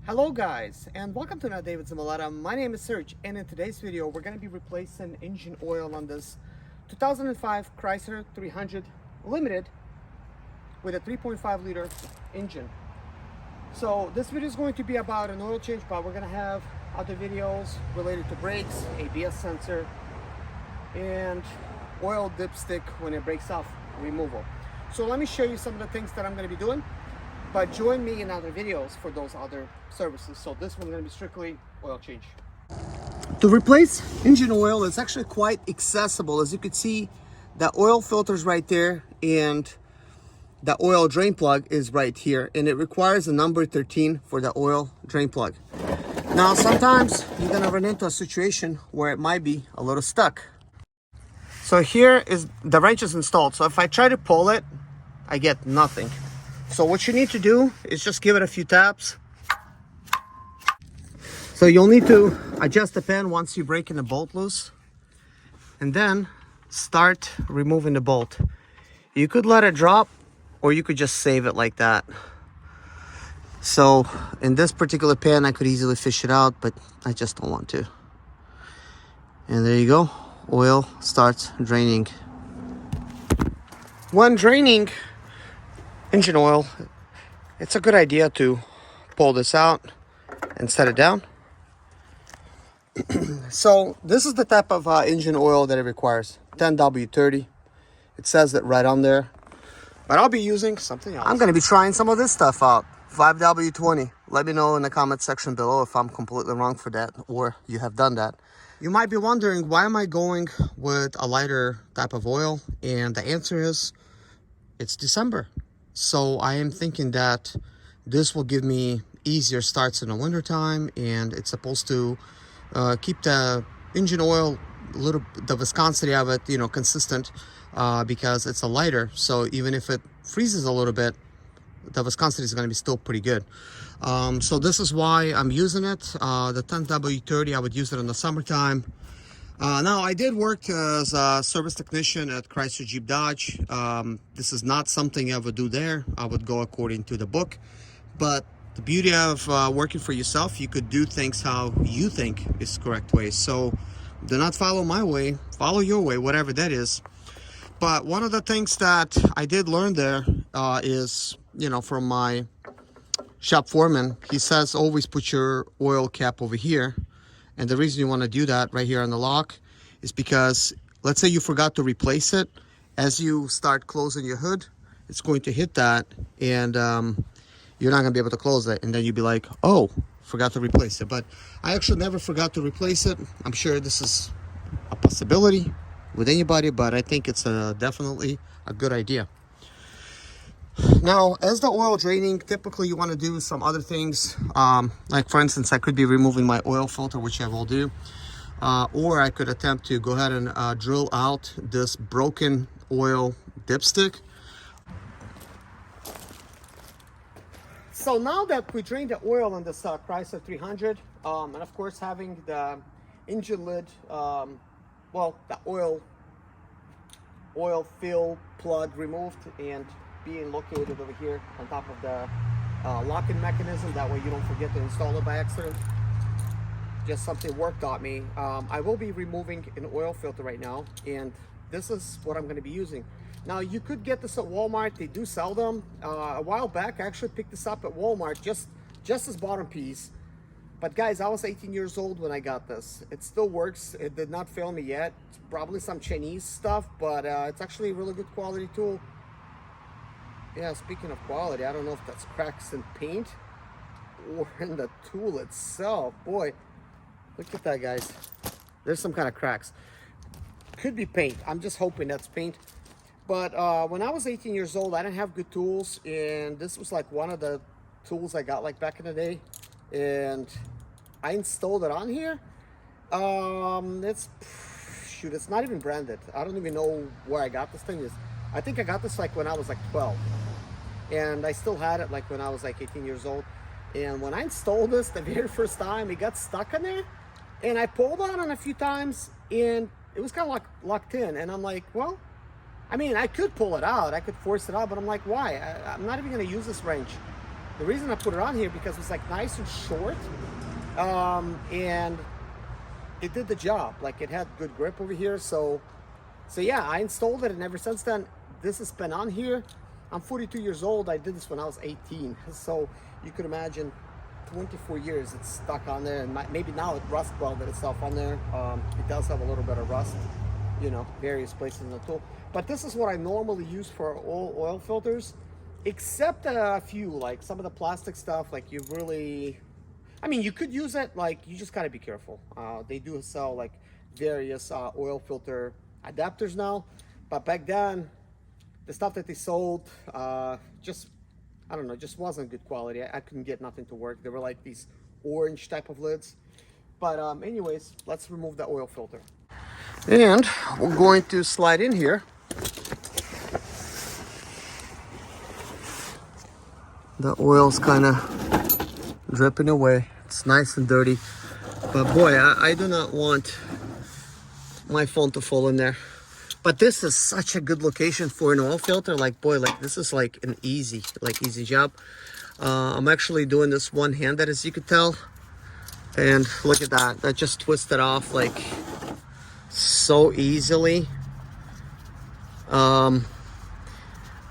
Hello guys, and welcome to another David Zamalata. My name is Serge, and in today's video we're going to be replacing engine oil on this 2005 Chrysler 300 Limited with a 3.5 liter engine. So this video is going to be about an oil change, but we're going to have other videos related to brakes, ABS sensor, and oil dipstick when it breaks off removal. So let me show you some of the things that I'm going to be doing. But join me in other videos for those other services. So this one's going to be strictly oil change. To replace engine oil, it's actually quite accessible. As you can see, the oil filter is right there and the oil drain plug is right here. And it requires a number 13 for the oil drain plug. Now, sometimes you're going to run into a situation where it might be a little stuck. So here is the wrench is installed. So if I try to pull it, I get nothing. So what you need to do is just give it a few taps. So you'll need to adjust the pin once you're breaking the bolt loose, and then start removing the bolt. You could let it drop, or you could just save it like that. So in this particular pin, I could easily fish it out, but I just don't want to. And there you go. Oil starts draining. When draining engine oil, it's a good idea to pull this out and set it down. So this is the type of engine oil that it requires, 10W30. It says it right on there, but I'll be using something else. I'm going to be trying some of this stuff out, 5W20. Let me know in the comment section below if I'm completely wrong for that, or you have done that. You might be wondering, why am I going with a lighter type of oil? And the answer is, it's December. So I am thinking that this will give me easier starts in the winter time, and it's supposed to keep the engine oil the viscosity of it, consistent, because it's a lighter. So even if it freezes a little bit, the viscosity is going to be still pretty good. So this is why I'm using it. The 10W30, I would use it in the summertime. Now, I did work as a service technician at Chrysler Jeep Dodge. This is not something I would do there. I would go according to the book. But the beauty of working for yourself, you could do things how you think is the correct way. So do not follow my way, follow your way, whatever that is. But one of the things that I did learn there is, from my shop foreman, he says always put your oil cap over here. And the reason you want to do that right here on the lock is because, let's say you forgot to replace it. As you start closing your hood, it's going to hit that, and you're not going to be able to close it. And then you'll be like, oh, forgot to replace it. But I actually never forgot to replace it. I'm sure this is a possibility with anybody, but I think it's definitely a good idea. Now, as the oil draining, typically you want to do some other things. Like, for instance, I could be removing my oil filter, which I will do. Or I could attempt to go ahead and drill out this broken oil dipstick. So now that we drained the oil on this Chrysler 300, and of course having the engine lid, the oil fill plug removed and being located over here on top of the locking mechanism, that way you don't forget to install it by accident. Just something work taught me. I will be removing an oil filter right now, and this is what I'm going to be using. Now, you could get this at Walmart. They do sell them. A while back, I actually picked this up at Walmart, just this bottom piece. But guys, I was 18 years old when I got this. It still works. It did not fail me yet. It's probably some Chinese stuff, but it's actually a really good quality tool. Yeah, speaking of quality, I don't know if that's cracks in paint or in the tool itself. Boy, look at that, guys. There's some kind of cracks. Could be paint. I'm just hoping that's paint. But when I was 18 years old, I didn't have good tools, and this was like one of the tools I got like back in the day, and I installed it on here. It's not even branded. I don't even know where I got this thing. I think I got this like when I was like 12, and I still had it like when I was like 18 years old. And when I installed this the very first time, it got stuck in there, and I pulled on it a few times, and it was kind of like locked in. And I'm like, well, I mean, I could pull it out, I could force it out, but I'm like, why? I'm not even going to use this wrench. The reason I put it on here because it's like nice and short, and it did the job. Like it had good grip over here. So yeah, I installed it, and ever since then, this has been on here. I'm 42 years old. I did this when I was 18. So you could imagine 24 years it's stuck on there, and maybe now it rust welded itself on there. It does have a little bit of rust, you know, various places in the tool. But this is what I normally use for all oil filters, except a few, like some of the plastic stuff, like you really, I mean, you could use it, like you just gotta be careful. They do sell like various oil filter adapters now, but back then, the stuff that they sold, just, I don't know, just wasn't good quality. I couldn't get nothing to work. They were like these orange type of lids. But anyways, let's remove the oil filter. And we're going to slide in here. The oil's kind of dripping away. It's nice and dirty. But boy, I do not want my phone to fall in there. But this is such a good location for an oil filter. Like, boy, like this is like an easy job. I'm actually doing this one-handed, as you could tell. And look at that. That just twisted off like so easily. I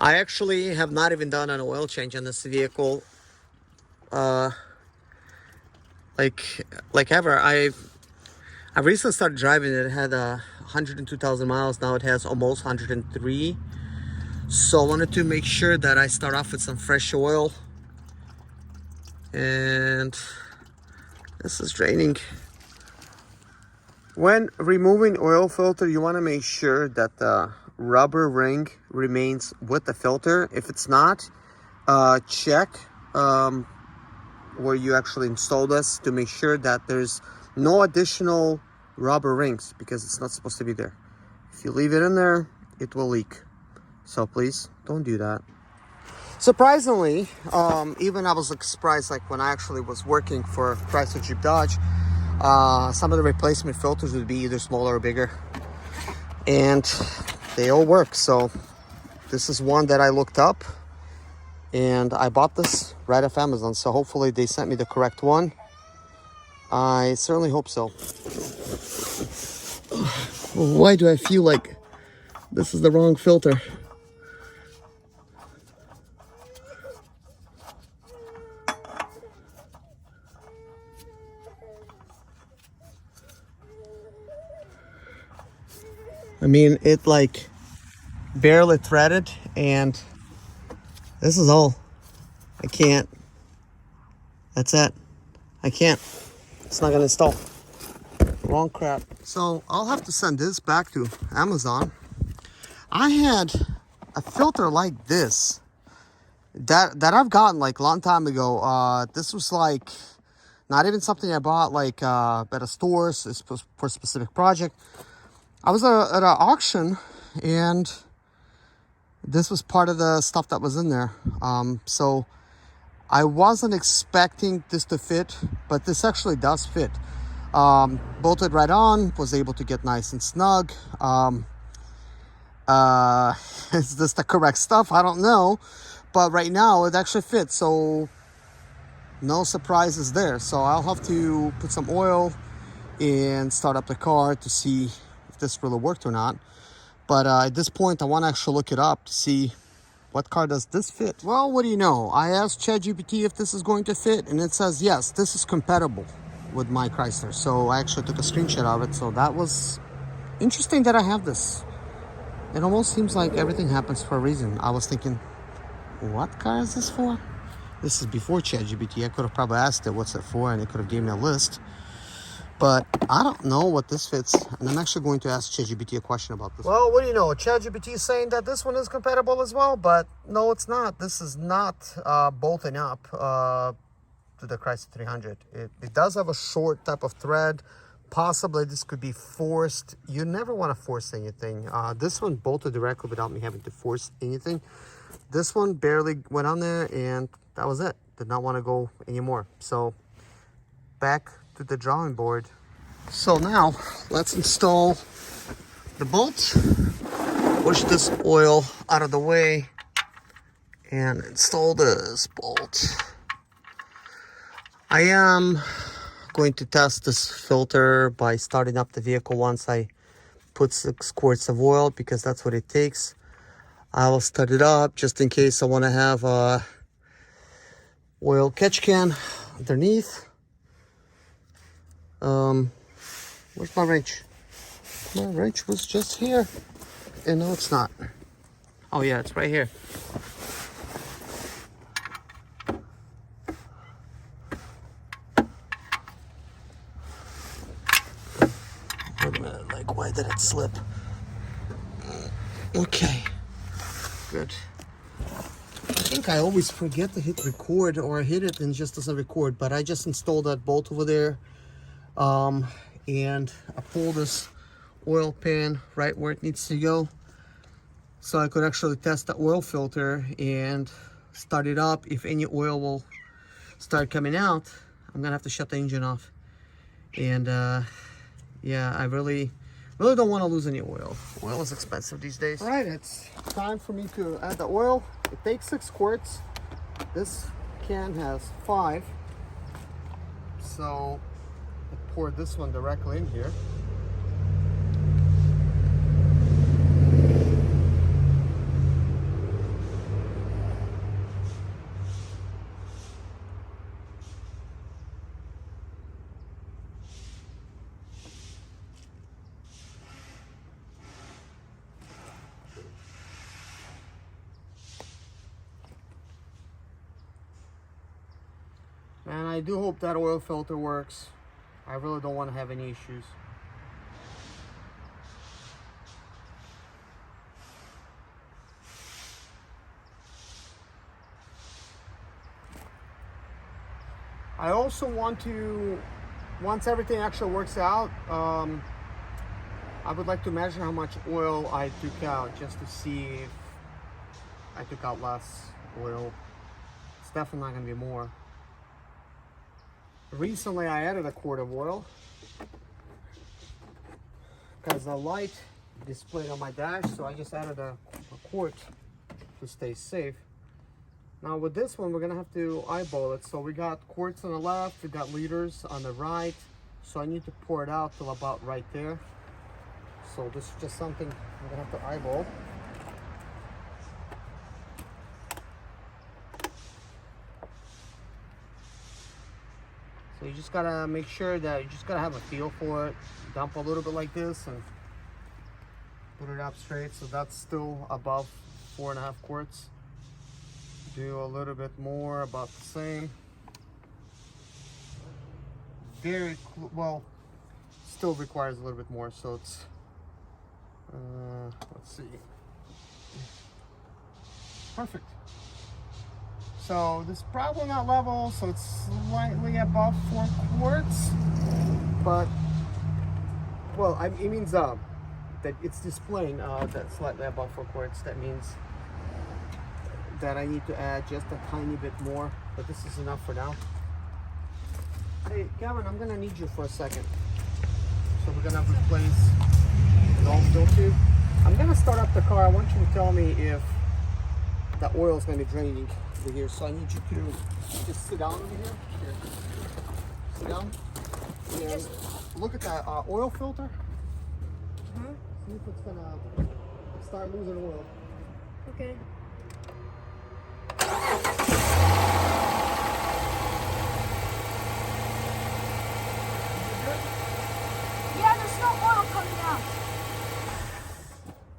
actually have not even done an oil change on this vehicle. Like ever. I recently started driving it. It had 102,000 miles. Now it has almost 103. So I wanted to make sure that I start off with some fresh oil. And this is draining. When removing oil filter, you want to make sure that the rubber ring remains with the filter. If it's not, check where you actually install this to make sure that there's no additional rubber rings, because it's not supposed to be there. If you leave it in there, it will leak. So please don't do that. Surprisingly, even I was like surprised, like when I actually was working for Chrysler Jeep Dodge, some of the replacement filters would be either smaller or bigger, and they all work. So this is one that I looked up, and I bought this right off Amazon. So hopefully they sent me the correct one. I certainly hope so. Why do I feel like this is the wrong filter? I mean, it like barely threaded, and this is all. I can't. That's it. I can't. It's not gonna install. Wrong crap. So I'll have to send this back to Amazon. I had a filter like this that I've gotten like a long time ago. This was like not even something I bought like at a store. It's for a specific project. I was at an auction, and this was part of the stuff that was in there. So I wasn't expecting this to fit, but this actually does fit. Bolted right on, was able to get nice and snug. Is this the correct stuff? I don't know, but right now it actually fits, so no surprises there. So I'll have to put some oil and start up the car to see if this really worked or not. But at this point, I want to actually look it up to see what car does this fit. Well, what do you know? I asked ChatGPT if this is going to fit, and it says yes, this is compatible with my Chrysler. So I actually took a screenshot of it. So that was interesting that I have this. It almost seems like everything happens for a reason. I was thinking, what car is this for? This is before ChatGPT. I could have probably asked it what's it for, and it could have given me a list. But I don't know what this fits, and I'm actually going to ask ChatGPT a question about this. Well, what do you know? ChatGPT is saying that this one is compatible as well, but no, it's not. This is not bolting up to the Chrysler 300. It does have a short type of thread. Possibly this could be forced. You never want to force anything. This one bolted directly without me having to force anything. This one barely went on there, and that was it. Did not want to go anymore. So back to the drawing board. So now let's install the bolt, push this oil out of the way, and install this bolt. I am going to test this filter by starting up the vehicle once I put 6 quarts of oil, because that's what it takes. I will start it up just in case I want to have a oil catch can underneath. Where's my wrench? My wrench was just here. And no, it's not. Oh yeah, it's right here. Wait a minute, like, why did it slip? Okay, good. I think I always forget to hit record, or I hit it and it just doesn't record, but I just installed that bolt over there. And I pulled this oil pan right where it needs to go, so I could actually test the oil filter and start it up. If any oil will start coming out, I'm gonna have to shut the engine off. And yeah, I really don't want to lose any oil. Oil is expensive these days. All right, it's time for me to add the oil. It takes 6 quarts. This can has 5, so I poured this one directly in here. And I do hope that oil filter works. I really don't want to have any issues. I also want to, once everything actually works out, I would like to measure how much oil I took out, just to see if I took out less oil. It's definitely not going to be more. Recently I added a quart of oil because the light displayed on my dash, so I just added a quart to stay safe. Now with this one, we're gonna have to eyeball it. So we got quarts on the left, we got liters on the right, so I need to pour it out till about right there. So this is just something I'm gonna have to eyeball. So you just gotta make sure that you just gotta have a feel for it. Dump a little bit like this and put it up straight. So that's still above 4.5 quarts. Do a little bit more, about the same. Very well, still requires a little bit more. So it's let's see, perfect. So this is probably not level, so it's slightly above 4 quarts, but well, it means that it's displaying that slightly above 4 quarts. That means that I need to add just a tiny bit more, but this is enough for now. Hey Kevin, I'm gonna need you for a second. So we're gonna replace the oil filter. I'm gonna start up the car. I want you to tell me if the oil is gonna be draining over here. So I need you to just sit down over here. Here. Sit down. And look at that oil filter. See if it's gonna start losing oil. Okay. Yeah, there's no oil coming out.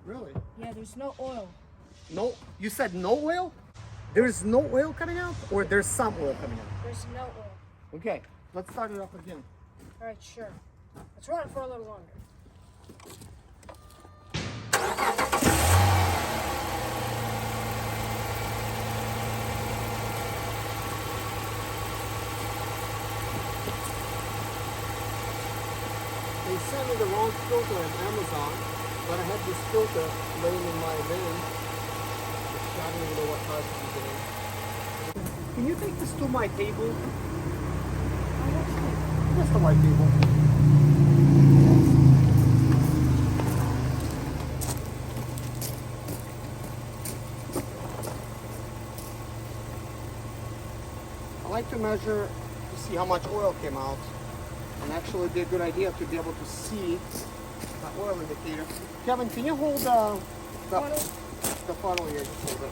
Really? Yeah, there's no oil. No, you said no oil? There's no oil coming out, or there's some oil coming out? There's no oil. Okay, let's start it up again. All right, sure. Let's run it for a little longer. They sent me the wrong filter on Amazon, but I had this filter laying in my van. I don't even know what type it's in. Can you take this to my table? Just the white table. I like to measure to see how much oil came out. And actually it'd be a good idea to be able to see the oil indicator. Kevin, can you hold the funnel here? Just hold it.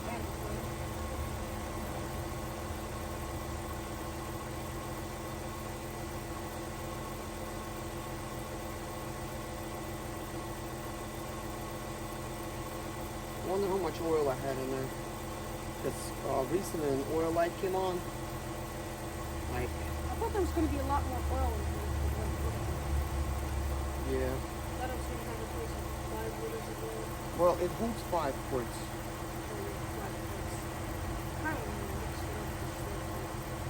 I wonder how much oil I had in there. Because recently an oil light came on. Like, I thought there was going to be a lot more oil in here. yeah. I thought it was going to have a place of 5 liters of oil. Well, it holds 5 quarts.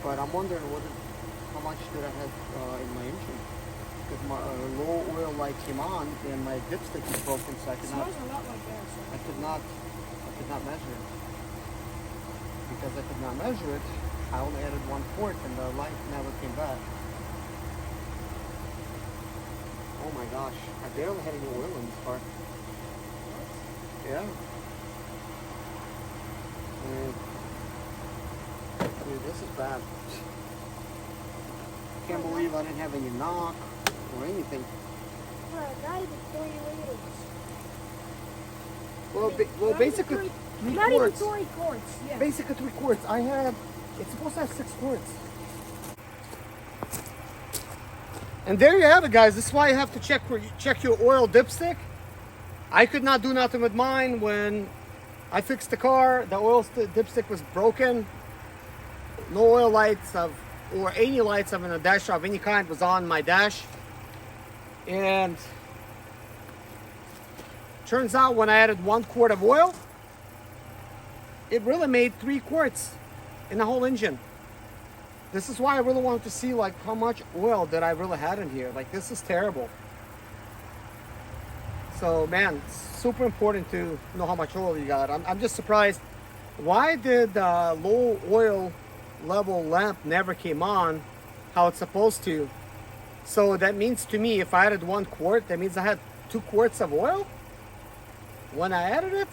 But I'm wondering how much did I have in my engine? Because my low oil light came on and my dipstick was broken, so I could not. It smells a lot like gas. I could not measure it. Because I could not measure it, I only added 1 quart and the light never came back. Oh my gosh, I barely had any oil in this car. Yeah. Dude, this is bad. Can't believe I didn't have any knock or anything. Not even 3 liters. Well, basically 3 Not quarts. even 3 quarts, yeah. Basically 3 quarts. It's supposed to have 6 quarts. And there you have it, guys. This is why you have to check your oil dipstick. I could not do nothing with mine when I fixed the car. The oil dipstick was broken. No oil lights or any lights of a dash of any kind was on my dash. And turns out when I added 1 quart of oil, it really made 3 quarts in the whole engine. This is why I really wanted to see like how much oil that I really had in here. Like, this is terrible. So man, it's super important to know how much oil you got. I'm just surprised. Why did the low oil level lamp never came on how it's supposed to? So that means to me, if I added 1 quart, that means I had 2 quarts of oil when I added it.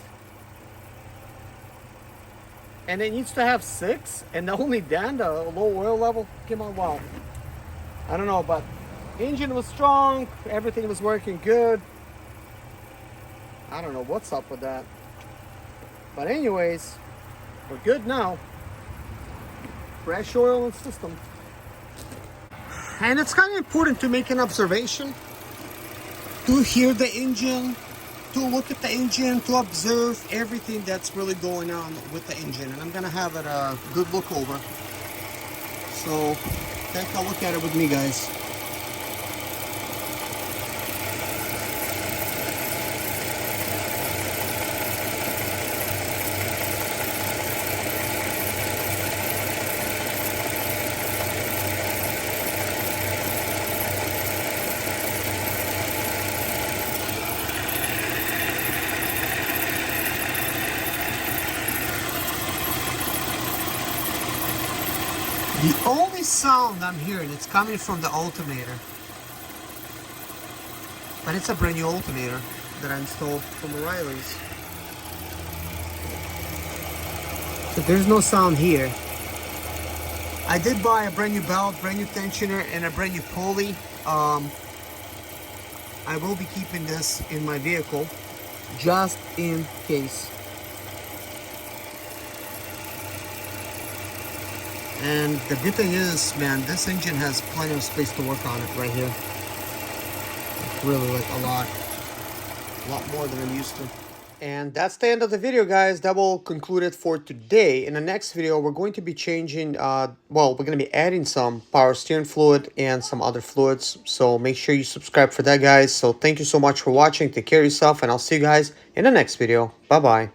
And it needs to have 6, and only then the low oil level came on. Wow. I don't know, but engine was strong, everything was working good. I don't know what's up with that. But anyways, we're good now. Fresh oil in the system. And it's kind of important to make an observation, to hear the engine, to look at the engine, to observe everything that's really going on with the engine. And I'm gonna have it a good look over. So take a look at it with me, guys. The only sound I'm hearing, it's coming from the alternator. But it's a brand new alternator that I installed from O'Reilly's. So there's no sound here. I did buy a brand new belt, brand new tensioner, and a brand new pulley. I will be keeping this in my vehicle just in case. And the good thing is, man, this engine has plenty of space to work on it right here. Really, like a lot more than I'm used to. And that's the end of the video, guys. That will conclude it for today. In the next video, we're going to be changing, well, we're going to be adding some power steering fluid and some other fluids. So make sure you subscribe for that, guys. So thank you so much for watching. Take care of yourself, and I'll see you guys in the next video. Bye-bye.